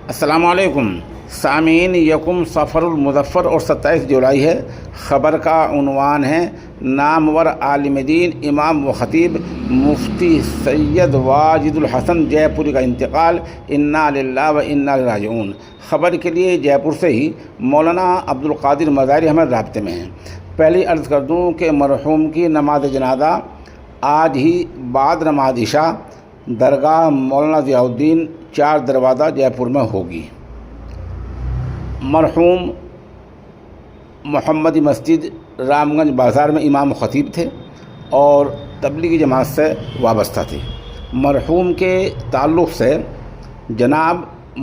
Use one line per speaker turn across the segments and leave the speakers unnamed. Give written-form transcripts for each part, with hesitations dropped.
السلام علیکم سامعین، یکم سفر المظفر اور 27 جولائی ہے۔ خبر کا عنوان ہے نامور عالم دین امام و خطیب مفتی سید واجد الحسن جے پوری کا انتقال، انا للہ و انا الیہ راجعون۔ خبر کے لیے جے پور سے ہی مولانا عبدالقادر مزاری ہمیں رابطے میں ہیں۔ پہلی عرض کر دوں کہ مرحوم کی نماز جنازہ آج ہی بعد نماز عشاء درگاہ مولانا ضیاء الدین 4 دروازہ جے پور میں ہوگی۔ مرحوم محمدی مسجد رام گنج بازار میں امام خطیب تھے اور تبلیغی جماعت سے وابستہ تھے۔ مرحوم کے تعلق سے جناب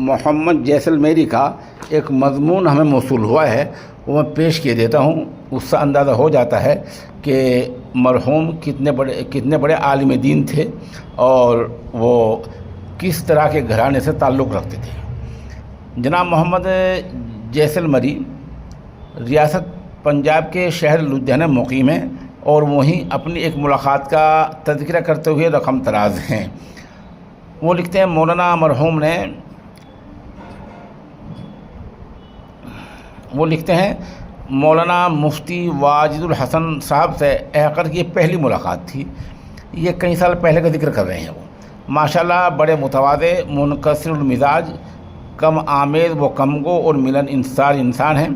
محمد جیسلمیری کا ایک مضمون ہمیں موصول ہوا ہے، وہ میں پیش کیے دیتا ہوں۔ اس سے اندازہ ہو جاتا ہے کہ مرحوم کتنے بڑے عالم دین تھے اور وہ کس طرح کے گھرانے سے تعلق رکھتے تھے۔ جناب محمد جیسلمری ریاست پنجاب کے شہر لدھیانہ مقیم ہیں اور وہیں اپنی ایک ملاقات کا تذکرہ کرتے ہوئے رقم تراز ہیں۔ وہ لکھتے ہیں مولانا مرحوم نے مولانا مفتی واجد الحسن صاحب سے احقر کی پہلی ملاقات تھی۔ یہ کئی سال پہلے کا ذکر کر رہے ہیں۔ وہ ماشاءاللہ بڑے متواضع، منکسر المزاج، کم آمیز و کم گو اور ملن انصار انسان ہیں،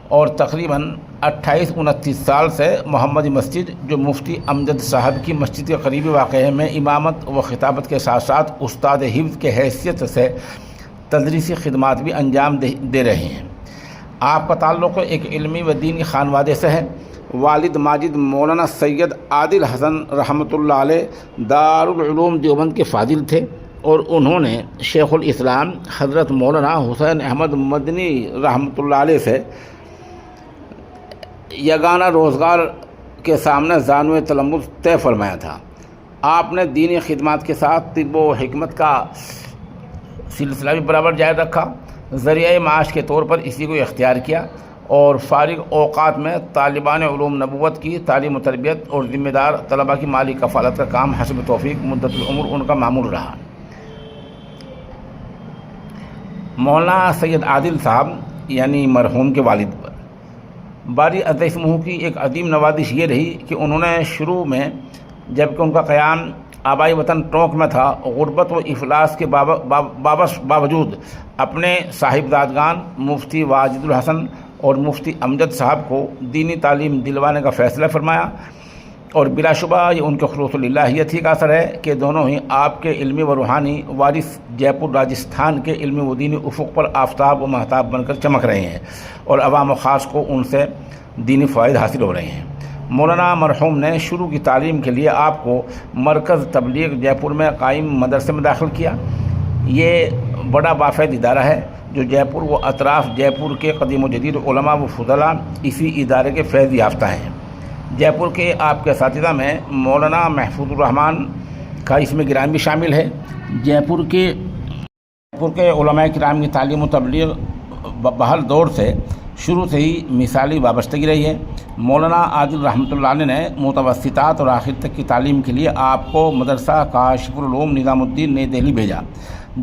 اور تقریباً 28-29 سال سے محمدی مسجد جو مفتی امجد صاحب کی مسجد کے قریبی واقع ہے میں امامت و خطابت کے ساتھ ساتھ استاد حفظ کے حیثیت سے تدریسی خدمات بھی انجام دے رہے ہیں۔ آپ کا تعلق ایک علمی و دینی خانوادے سے ہے۔ والد ماجد مولانا سید عادل حسن رحمۃ اللہ علیہ دارالعلوم دیوبند کے فاضل تھے، اور انہوں نے شیخ الاسلام حضرت مولانا حسین احمد مدنی رحمۃ اللہ علیہ سے یگانہ روزگار کے سامنے زانوِ تلمذ طے فرمایا تھا۔ آپ نے دینی خدمات کے ساتھ طب و حکمت کا سلسلہ بھی برابر جاری رکھا، ذریعہ معاش کے طور پر اسی کو اختیار کیا، اور فارغ اوقات میں طالبان علوم نبوت کی تعلیم و تربیت اور ذمہ دار طلباء کی مالی کفالت کا کام حسب توفیق مدت العمر ان کا معمول رہا۔ مولانا سید عادل صاحب یعنی مرحوم کے والد پر باری عظمہ کی ایک عظیم نوازش یہ رہی کہ انہوں نے شروع میں جبکہ ان کا قیام آبائی وطن ٹونک میں تھا، غربت و افلاس کے باوجود اپنے صاحبزادگان مفتی واجد الحسن اور مفتی امجد صاحب کو دینی تعلیم دلوانے کا فیصلہ فرمایا، اور بلا شبہ یہ ان کے خلوص الہیت ہی کا اثر ہے کہ دونوں ہی آپ کے علمی و روحانی وارث جے پور راجستھان کے علمی و دینی افق پر آفتاب و مہتاب بن کر چمک رہے ہیں، اور عوام و خاص کو ان سے دینی فوائد حاصل ہو رہے ہیں۔ مولانا مرحوم نے شروع کی تعلیم کے لیے آپ کو مرکز تبلیغ جے پور میں قائم مدرسے میں داخل کیا۔ یہ بڑا بافید ادارہ ہے جو جے پور و اطراف جے پور کے قدیم و جدید علماء و فضلاء اسی ادارے کے فیض یافتہ ہیں۔ جے پور کے آپ کے اساتذہ میں مولانا محفوظ الرحمن کا اس میں گرامی بھی شامل ہے۔ جے پور کے علماء کرام کی تعلیم و تبلیغ بہر دور سے شروع سے ہی مثالی وابستگی رہی ہے۔ مولانا عادل رحمۃ اللہ علیہ نے متوسطات اور آخر تک کی تعلیم کے لیے آپ کو مدرسہ کاشف العلوم نظام الدین نئی دہلی بھیجا،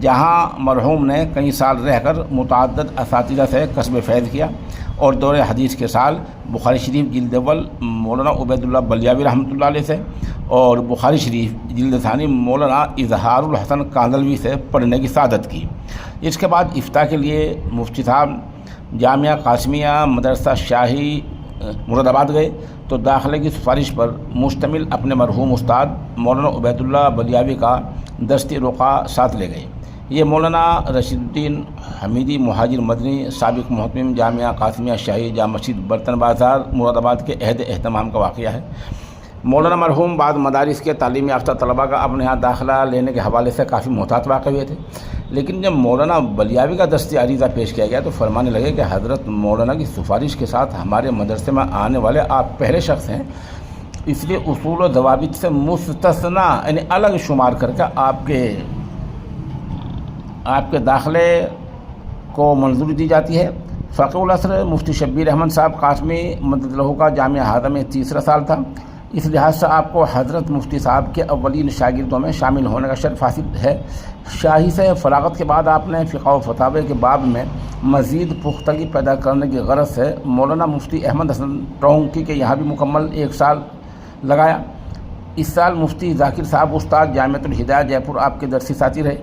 جہاں مرحوم نے کئی سال رہ کر متعدد اساتذہ سے کسب فیض کیا، اور دور حدیث کے سال بخاری شریف جلد اول مولانا عبید اللہ بلیاوی رحمۃ اللہ علیہ سے، اور بخاری شریف جلد ثانی مولانا اظہار الحسن کاندلوی سے پڑھنے کی سعادت کی۔ اس کے بعد افتاء کے لیے مفتی صاحب جامعہ قاسمیہ مدرسہ شاہی مراد آباد گئے، تو داخلے کی سفارش پر مشتمل اپنے مرحوم استاد مولانا عبید اللہ بلیاوی کا دستی رقعہ ساتھ لے گئے۔ یہ مولانا رشید الدین حمیدی مہاجر مدنی سابق محتمم جامعہ قاسمیہ شاہی جامع مسجد برتن بازار مراد آباد کے عہد اہتمام کا واقعہ ہے۔ مولانا مرحوم بعد مدارس کے تعلیم یافتہ طلباء کا اپنے یہاں داخلہ لینے کے حوالے سے کافی محتاط واقع ہوئے تھے، لیکن جب مولانا بلیاوی کا دستی عریضہ پیش کیا گیا تو فرمانے لگے کہ حضرت مولانا کی سفارش کے ساتھ ہمارے مدرسے میں آنے والے آپ پہلے شخص ہیں، اس لیے اصول و ضوابط سے مستثنا یعنی الگ شمار کر کے آپ کے داخلے کو منظوری دی جاتی ہے۔ فقیہ العصر مفتی شبیر احمد صاحب قاسمی مدد لہو کا جامعہ ہاضمہ میں تیسرا سال تھا۔ اس لحاظ سے آپ کو حضرت مفتی صاحب کے اولین شاگردوں میں شامل ہونے کا شرف حاصل ہے۔ شاہی سے فراغت کے بعد آپ نے فقہ و فتاوی کے باب میں مزید پختگی پیدا کرنے کی غرض سے مولانا مفتی احمد حسن ٹونکی کے یہاں بھی مکمل 1 سال لگایا۔ اس سال مفتی ذاکر صاحب استاد جامعۃ الہدایہ جے پور آپ کے درسی ساتھی رہے۔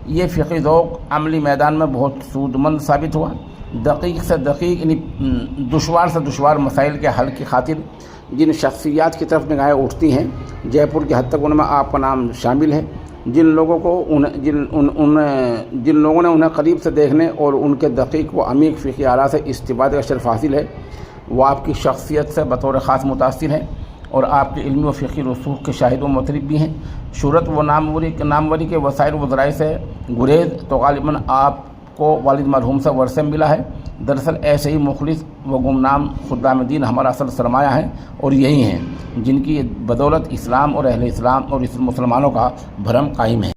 یہ فقہی ذوق عملی میدان میں بہت سودمند ثابت ہوا۔ دقیق سے دقیق یعنی دشوار سے دشوار مسائل کے حل کی خاطر جن شخصیات کی طرف نگاہیں اٹھتی ہیں جے پور کی حد تک ان میں آپ کا نام شامل ہے۔ جن لوگوں نے انہیں قریب سے دیکھنے اور ان کے دقیق و عمیق فقہی آراء سے استفادے کا شرف حاصل ہے، وہ آپ کی شخصیت سے بطور خاص متاثر ہیں اور آپ کے علمی و فقہی رسوخ کے شاہد و مطلب بھی ہیں۔ شہرت و ناموری کے وسائل و ذرائع سے گریز تو غالباً آپ کو والد مرحوم سے ورثے میں ملا ہے۔ دراصل ایسے ہی مخلص و گمنام خدام دین ہمارا اصل سرمایہ ہیں اور یہی ہیں جن کی بدولت اسلام اور اہل اسلام اور مسلمانوں کا بھرم قائم ہے۔